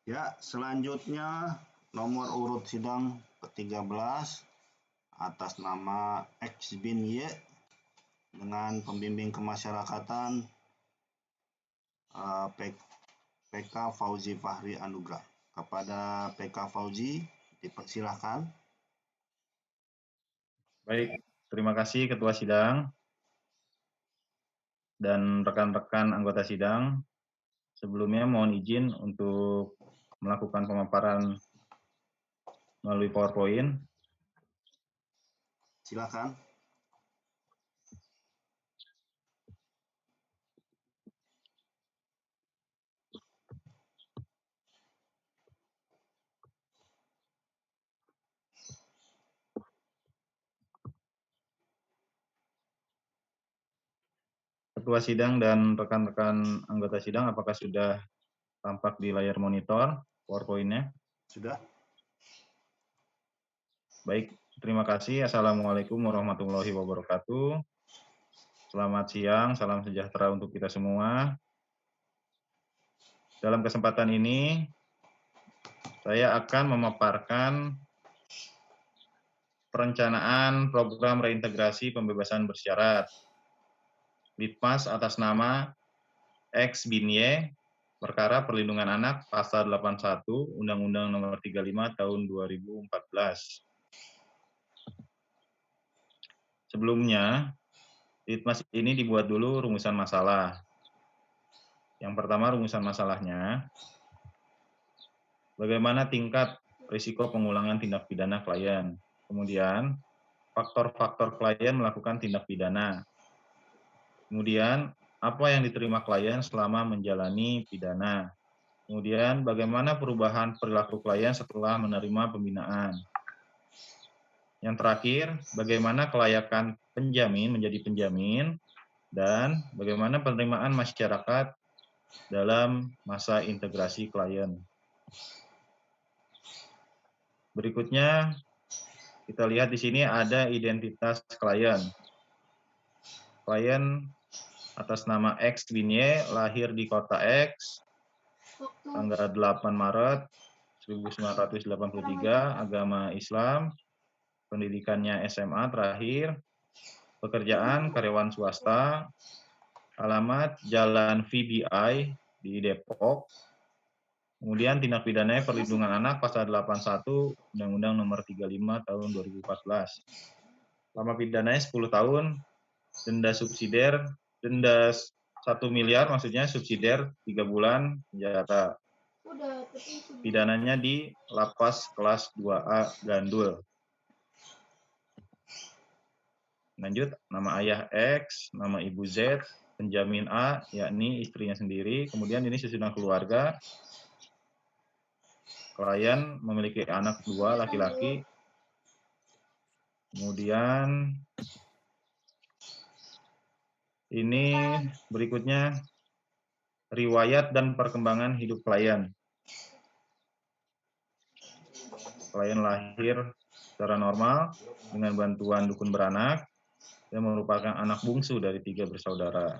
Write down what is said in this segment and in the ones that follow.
Ya, selanjutnya nomor urut sidang ke-13 atas nama X bin Y dengan pembimbing kemasyarakatan PK Fauzi Fahri Anugrah. Kepada PK Fauzi, dipersilahkan. Baik, terima kasih Ketua Sidang dan rekan-rekan anggota sidang. Sebelumnya mohon izin untuk melakukan pemaparan melalui PowerPoint. Silakan. Ketua Sidang dan rekan-rekan anggota sidang, apakah sudah tampak di layar monitor PowerPoint-nya? Sudah? Baik, terima kasih. Assalamualaikum warahmatullahi wabarakatuh. Selamat siang, salam sejahtera untuk kita semua. Dalam kesempatan ini, saya akan memaparkan perencanaan program reintegrasi pembebasan bersyarat Litmas atas nama X bin Y, perkara perlindungan anak pasal 81 Undang-Undang Nomor 35 Tahun 2014. Sebelumnya, Litmas ini dibuat dulu rumusan masalah. Yang pertama rumusan masalahnya, bagaimana tingkat risiko pengulangan tindak pidana klien. Kemudian, faktor-faktor klien melakukan tindak pidana. Kemudian, apa yang diterima klien selama menjalani pidana. Kemudian, bagaimana perubahan perilaku klien setelah menerima pembinaan. Yang terakhir, bagaimana kelayakan penjamin menjadi penjamin, dan bagaimana penerimaan masyarakat dalam masa integrasi klien. Berikutnya, kita lihat di sini ada identitas klien. Klien atas nama X bin Y lahir di kota X, tanggal 8 Maret 1983, agama Islam, pendidikannya SMA terakhir, pekerjaan karyawan swasta, alamat Jalan VBI di Depok, kemudian tindak pidana perlindungan anak pasal 81 Undang-Undang Nomor 35 Tahun 2014. Lama pidananya 10 tahun, denda subsidiar, denda 1 miliar maksudnya subsidiar 3 bulan penjara. Pidananya di lapas kelas 2A Gandul. Lanjut, nama ayah X, nama ibu Z, penjamin A, yakni istrinya sendiri. Kemudian ini susunan keluarga. Klien memiliki anak 2 laki-laki. Kemudian ini berikutnya riwayat dan perkembangan hidup klien. Klien lahir secara normal dengan bantuan dukun beranak. Dia merupakan anak bungsu dari 3 bersaudara.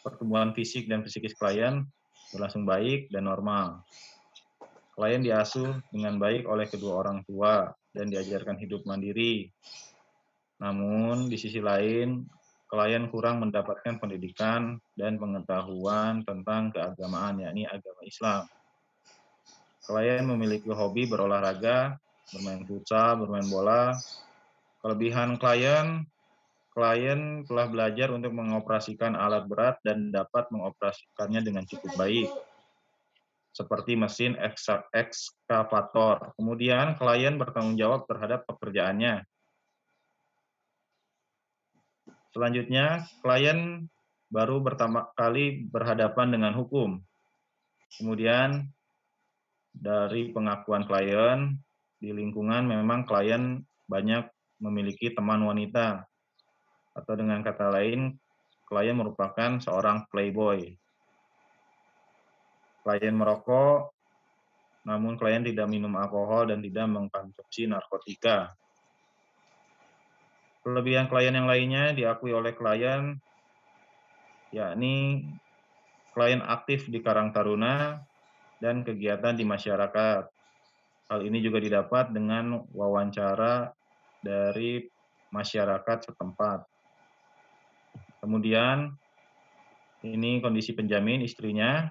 Pertumbuhan fisik dan psikis klien berlangsung baik dan normal. Klien diasuh dengan baik oleh kedua orang tua dan diajarkan hidup mandiri. Namun, di sisi lain, klien kurang mendapatkan pendidikan dan pengetahuan tentang keagamaan, yakni agama Islam. Klien memiliki hobi berolahraga, bermain futsal, bermain bola. Kelebihan klien telah belajar untuk mengoperasikan alat berat dan dapat mengoperasikannya dengan cukup baik, seperti mesin ekskavator. Kemudian klien bertanggung jawab terhadap pekerjaannya. Selanjutnya, klien baru pertama kali berhadapan dengan hukum. Kemudian, dari pengakuan klien, di lingkungan memang klien banyak memiliki teman wanita. Atau dengan kata lain, klien merupakan seorang playboy. Klien merokok, namun klien tidak minum alkohol dan tidak mengkonsumsi narkotika. Kelebihan klien yang lainnya diakui oleh klien, yakni klien aktif di Karang Taruna, dan kegiatan di masyarakat. Hal ini juga didapat dengan wawancara dari masyarakat setempat. Kemudian ini kondisi penjamin istrinya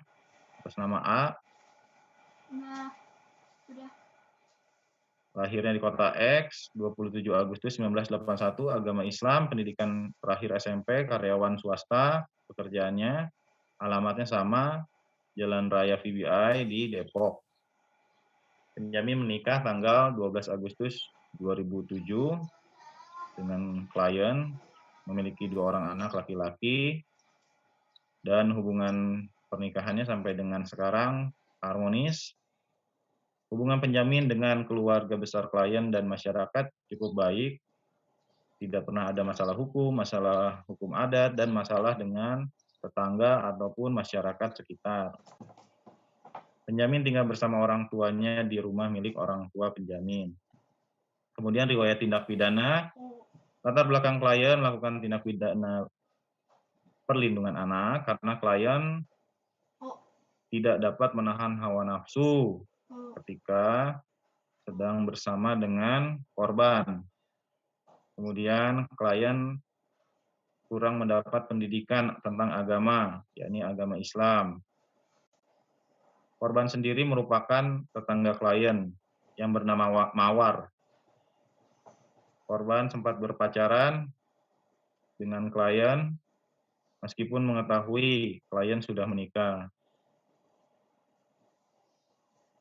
atas nama A, lahirnya di kota X, 27 Agustus 1981, agama Islam, pendidikan terakhir SMP, karyawan swasta, pekerjaannya, alamatnya sama, Jalan Raya VBI di Depok. Penjamin menikah tanggal 12 Agustus 2007 dengan klien, memiliki 2 orang anak laki-laki, dan hubungan pernikahannya sampai dengan sekarang harmonis. Hubungan penjamin dengan keluarga besar klien dan masyarakat cukup baik, tidak pernah ada masalah hukum adat, dan masalah dengan tetangga ataupun masyarakat sekitar. Penjamin tinggal bersama orang tuanya di rumah milik orang tua penjamin. Kemudian riwayat tindak pidana, latar belakang klien melakukan tindak pidana perlindungan anak karena klien tidak dapat menahan hawa nafsu ketika sedang bersama dengan korban. Kemudian klien kurang mendapat pendidikan tentang agama, yakni agama Islam. Korban sendiri merupakan tetangga klien yang bernama Mawar. Korban sempat berpacaran dengan klien meskipun mengetahui klien sudah menikah.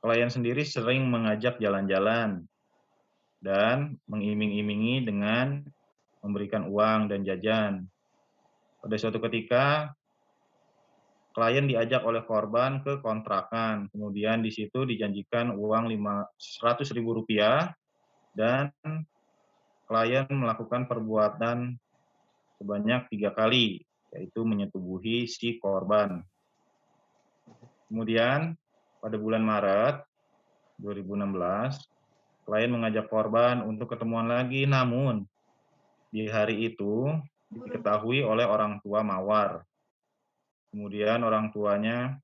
Klien sendiri sering mengajak jalan-jalan dan mengiming-imingi dengan memberikan uang dan jajan. Pada suatu ketika, klien diajak oleh korban ke kontrakan, kemudian di situ dijanjikan uang Rp100.000 dan klien melakukan perbuatan sebanyak 3 kali, yaitu menyetubuhi si korban. Kemudian pada bulan Maret 2016, klien mengajak korban untuk ketemuan lagi, namun di hari itu diketahui oleh orang tua Mawar. Kemudian orang tuanya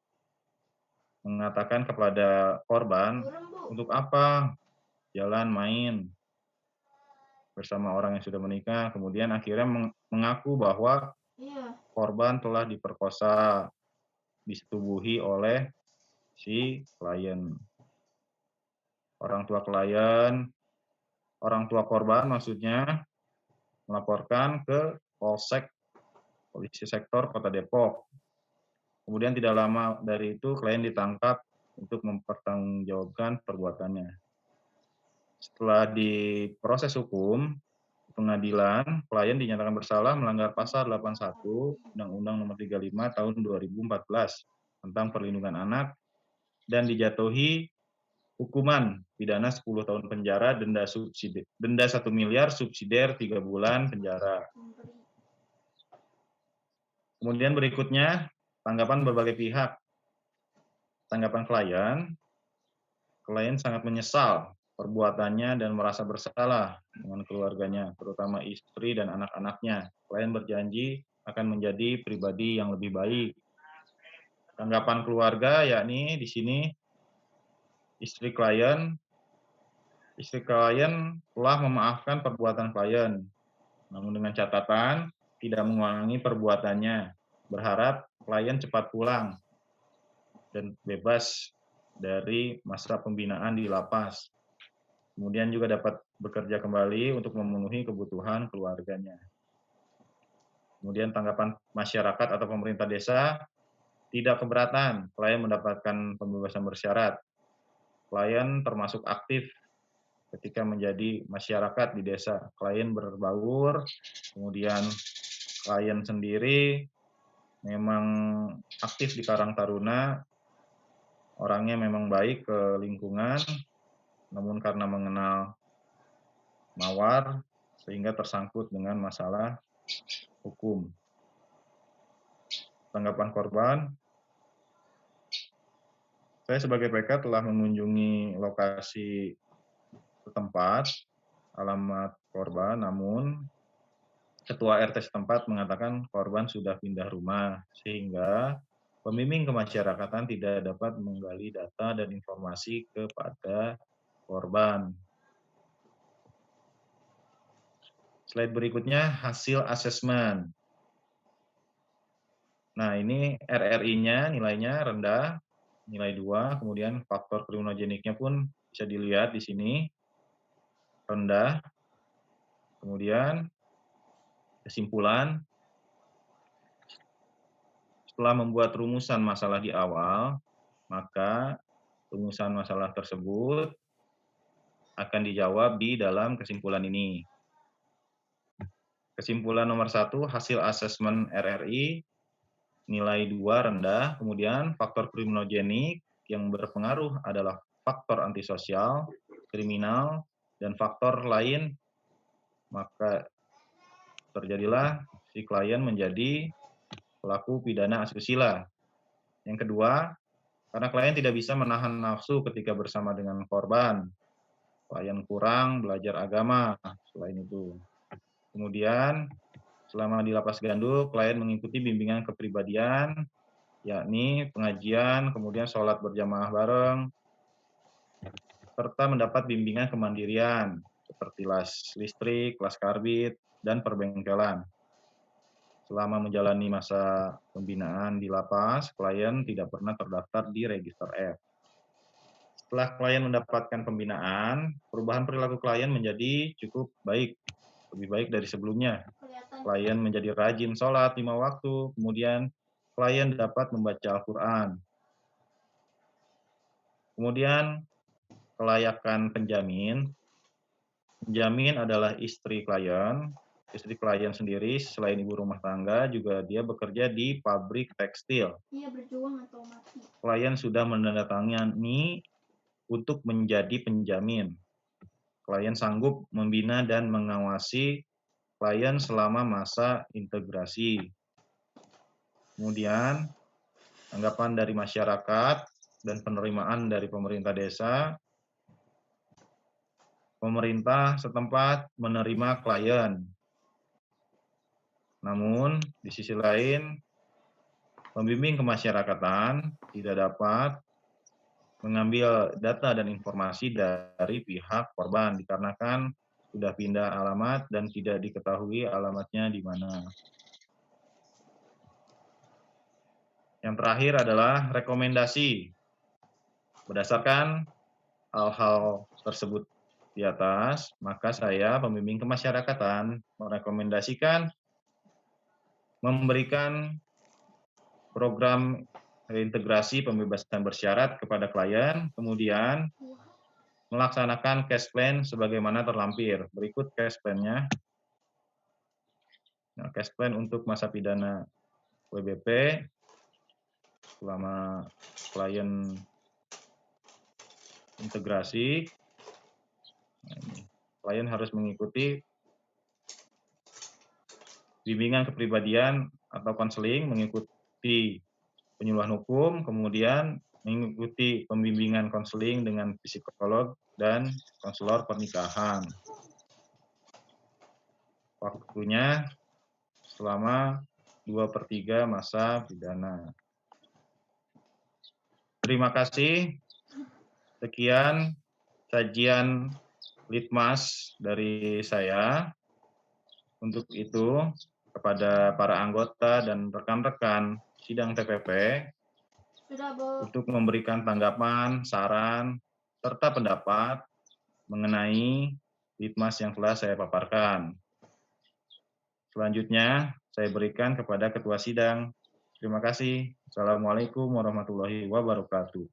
mengatakan kepada korban, untuk apa jalan main bersama orang yang sudah menikah. Kemudian akhirnya mengaku bahwa korban telah diperkosa, disetubuhi oleh si klien. Orang tua korban maksudnya melaporkan ke Polsek Polisi Sektor Kota Depok. Kemudian tidak lama dari itu klien ditangkap untuk mempertanggungjawabkan perbuatannya. Setelah diproses hukum pengadilan, klien dinyatakan bersalah melanggar pasal 81 Undang-Undang Nomor 35 Tahun 2014 tentang perlindungan anak dan dijatuhi hukuman pidana 10 tahun penjara, denda 1 miliar, subsidiar 3 bulan penjara. Kemudian berikutnya, tanggapan berbagai pihak. Tanggapan klien sangat menyesal perbuatannya dan merasa bersalah dengan keluarganya, terutama istri dan anak-anaknya. Klien berjanji akan menjadi pribadi yang lebih baik. Tanggapan keluarga yakni di sini istri klien telah memaafkan perbuatan klien, namun dengan catatan tidak mengulangi perbuatannya, berharap klien cepat pulang dan bebas dari masa pembinaan di lapas. Kemudian juga dapat bekerja kembali untuk memenuhi kebutuhan keluarganya. Kemudian tanggapan masyarakat atau pemerintah desa tidak keberatan klien mendapatkan pembebasan bersyarat. Klien termasuk aktif ketika menjadi masyarakat di desa. Klien berbaur, kemudian klien sendiri memang aktif di Karang Taruna, orangnya memang baik ke lingkungan, namun karena mengenal Mawar sehingga tersangkut dengan masalah hukum. Tanggapan korban, saya sebagai PK telah mengunjungi lokasi setempat, alamat korban, namun ketua RT setempat mengatakan korban sudah pindah rumah, sehingga Pembimbing kemasyarakatan tidak dapat menggali data dan informasi kepada korban. Slide berikutnya, hasil asesmen. Nah, ini RRI-nya nilainya rendah, nilai 2, kemudian faktor kriminogeniknya pun bisa dilihat di sini, rendah. Kemudian kesimpulan, setelah membuat rumusan masalah di awal, maka rumusan masalah tersebut akan dijawab di dalam kesimpulan ini. Kesimpulan nomor 1, hasil asesmen RRI, nilai 2 rendah, kemudian faktor kriminogenik yang berpengaruh adalah faktor antisosial, kriminal, dan faktor lain, maka terjadilah si klien menjadi pelaku pidana asusila. Yang kedua, karena klien tidak bisa menahan nafsu ketika bersama dengan korban, klien kurang belajar agama selain itu. Kemudian, selama di Lapas Gandul, klien mengikuti bimbingan kepribadian, yakni pengajian, kemudian sholat berjamaah bareng, serta mendapat bimbingan kemandirian, seperti las listrik, las karbit, dan perbengkelan. Selama menjalani masa pembinaan di lapas, klien tidak pernah terdaftar di Register F. Setelah klien mendapatkan pembinaan, perubahan perilaku klien menjadi cukup baik, lebih baik dari sebelumnya. Klien menjadi rajin sholat 5 waktu, kemudian klien dapat membaca Al-Quran. Kemudian kelayakan penjamin. Penjamin adalah istri klien. Istri klien sendiri selain ibu rumah tangga juga dia bekerja di pabrik tekstil. Iya, berjuang atau mati. Klien sudah menandatangani untuk menjadi penjamin. Klien sanggup membina dan mengawasi klien selama masa integrasi. Kemudian, tanggapan dari masyarakat dan penerimaan dari pemerintah desa. Pemerintah setempat menerima klien. Namun, di sisi lain, pembimbing kemasyarakatan tidak dapat mengambil data dan informasi dari pihak korban dikarenakan sudah pindah alamat dan tidak diketahui alamatnya di mana. Yang terakhir adalah rekomendasi. Berdasarkan hal-hal tersebut di atas, maka saya, pembimbing kemasyarakatan, merekomendasikan memberikan program reintegrasi pembebasan bersyarat kepada klien, kemudian melaksanakan cash plan sebagaimana terlampir. Berikut cash plan-nya. Nah, cash plan untuk masa pidana WBP selama klien integrasi. Nah, klien harus mengikuti bimbingan kepribadian atau konseling, mengikuti penyuluhan hukum, kemudian mengikuti pembimbingan konseling dengan psikolog dan konselor pernikahan. Waktunya selama 2/3 masa pidana. Terima kasih. Sekian sajian litmas dari saya. Untuk itu, kepada para anggota dan rekan-rekan sidang TPP, untuk memberikan tanggapan, saran, serta pendapat mengenai litmas yang telah saya paparkan. Selanjutnya, saya berikan kepada Ketua Sidang. Terima kasih. Assalamualaikum warahmatullahi wabarakatuh.